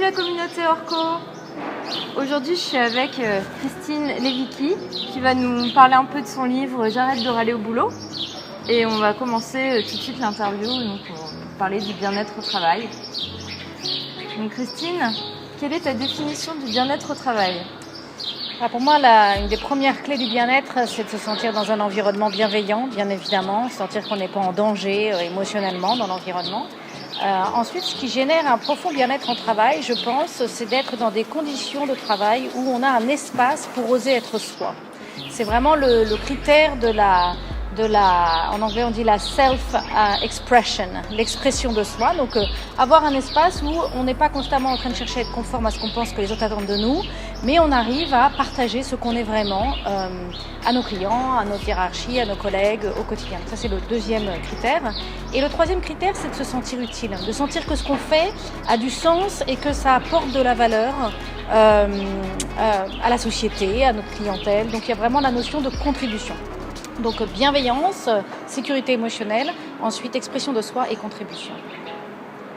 la communauté Orco. Aujourd'hui, je suis avec Christine Levicki qui va nous parler un peu de son livre J'arrête de râler au boulot. Et on va commencer tout de suite l'interview, donc on va parler du bien-être au travail. Donc Christine, quelle est ta définition du bien-être au travail ? Pour moi, une des premières clés du bien-être, c'est de se sentir dans un environnement bienveillant, bien évidemment, sentir qu'on n'est pas en danger émotionnellement dans l'environnement. Ensuite, ce qui génère un profond bien-être en travail, je pense, c'est d'être dans des conditions de travail où on a un espace pour oser être soi. C'est vraiment le critère en anglais on dit la self-expression, l'expression de soi. Donc avoir un espace où on n'est pas constamment en train de chercher à être conforme à ce qu'on pense que les autres attendent de nous, mais on arrive à partager ce qu'on est vraiment à nos clients, à notre hiérarchie, à nos collègues au quotidien. Ça c'est le deuxième critère. Et le troisième critère, c'est de se sentir utile, de sentir que ce qu'on fait a du sens et que ça apporte de la valeur à la société, à notre clientèle. Donc il y a vraiment la notion de contribution. Donc bienveillance, sécurité émotionnelle, ensuite expression de soi et contribution.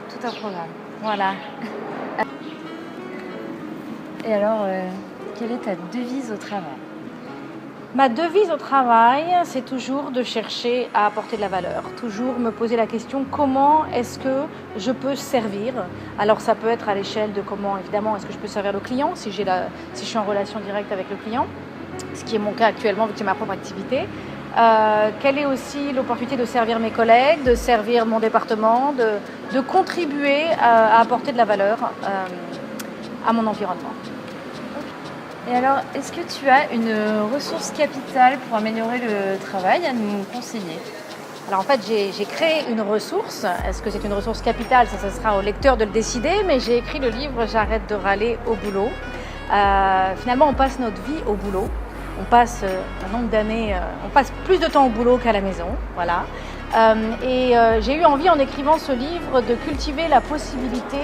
Tout un programme. Voilà. Et alors, quelle est ta devise au travail ? Ma devise au travail, c'est toujours de chercher à apporter de la valeur. Toujours me poser la question, comment est-ce que je peux servir ? Alors ça peut être à l'échelle de comment, évidemment, est-ce que je peux servir le client si je suis en relation directe avec le client, ce qui est mon cas actuellement vu que c'est ma propre activité. Quelle est aussi l'opportunité de servir mes collègues, de servir mon département, de contribuer à apporter de la valeur à mon environnement. Et alors, est-ce que tu as une ressource capitale pour améliorer le travail à nous conseiller ? Alors en fait, j'ai créé une ressource. Est-ce que c'est une ressource capitale ? Ça sera au lecteur de le décider, mais j'ai écrit le livre « J'arrête de râler au boulot ». Finalement, on passe notre vie au boulot. On passe un nombre d'années, on passe plus de temps au boulot qu'à la maison, voilà. J'ai eu envie en écrivant ce livre de cultiver la possibilité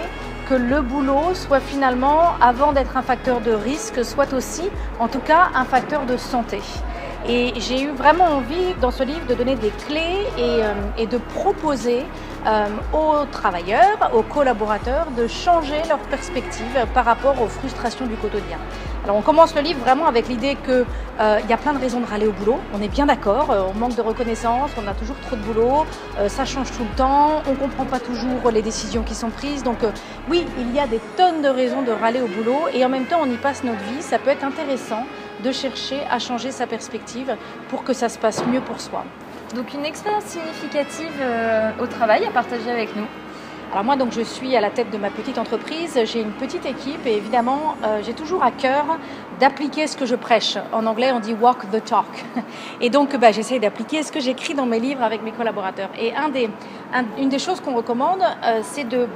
que le boulot soit finalement, avant d'être un facteur de risque, soit aussi, en tout cas, un facteur de santé. Et j'ai eu vraiment envie, dans ce livre, de donner des clés et de proposer aux travailleurs, aux collaborateurs, de changer leur perspective par rapport aux frustrations du quotidien. Alors on commence le livre vraiment avec l'idée qu'il y a plein de raisons de râler au boulot, on est bien d'accord, on manque de reconnaissance, on a toujours trop de boulot, ça change tout le temps, on ne comprend pas toujours les décisions qui sont prises. Donc oui, il y a des tonnes de raisons de râler au boulot et en même temps on y passe notre vie. Ça peut être intéressant de chercher à changer sa perspective pour que ça se passe mieux pour soi. Donc une expérience significative au travail à partager avec nous. Alors moi, donc, je suis à la tête de ma petite entreprise, j'ai une petite équipe et évidemment, j'ai toujours à cœur d'appliquer ce que je prêche. En anglais, on dit « walk the talk ». Et donc, j'essaie d'appliquer ce que j'écris dans mes livres avec mes collaborateurs. Et une des choses qu'on recommande, c'est de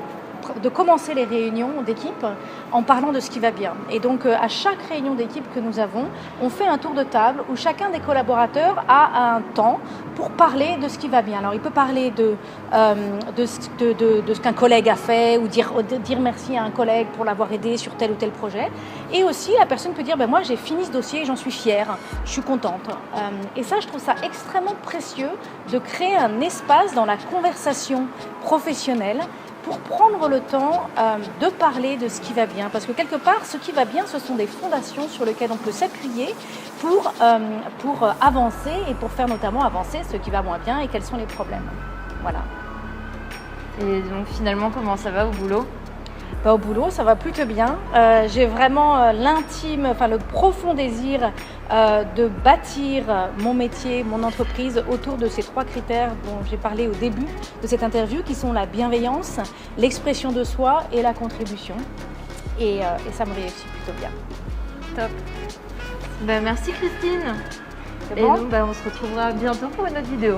commencer les réunions d'équipe en parlant de ce qui va bien. Et donc, à chaque réunion d'équipe que nous avons, on fait un tour de table où chacun des collaborateurs a un temps pour parler de ce qui va bien. Alors, il peut parler de ce qu'un collègue a fait ou dire merci à un collègue pour l'avoir aidé sur tel ou tel projet. Et aussi, la personne peut dire, moi, j'ai fini ce dossier et j'en suis fière, je suis contente. Et ça, je trouve ça extrêmement précieux de créer un espace dans la conversation professionnelle pour prendre le temps de parler de ce qui va bien. Parce que quelque part, ce qui va bien, ce sont des fondations sur lesquelles on peut s'appuyer pour avancer et pour faire notamment avancer ce qui va moins bien et quels sont les problèmes. Voilà. Et donc finalement, comment ça va au boulot ? Au boulot, ça va plutôt bien. J'ai vraiment le profond désir de bâtir mon métier, mon entreprise autour de ces 3 critères dont j'ai parlé au début de cette interview, qui sont la bienveillance, l'expression de soi et la contribution. Et ça me réussit plutôt bien. Top. Merci Christine. C'est bon ? Et donc, on se retrouvera bientôt pour une autre vidéo.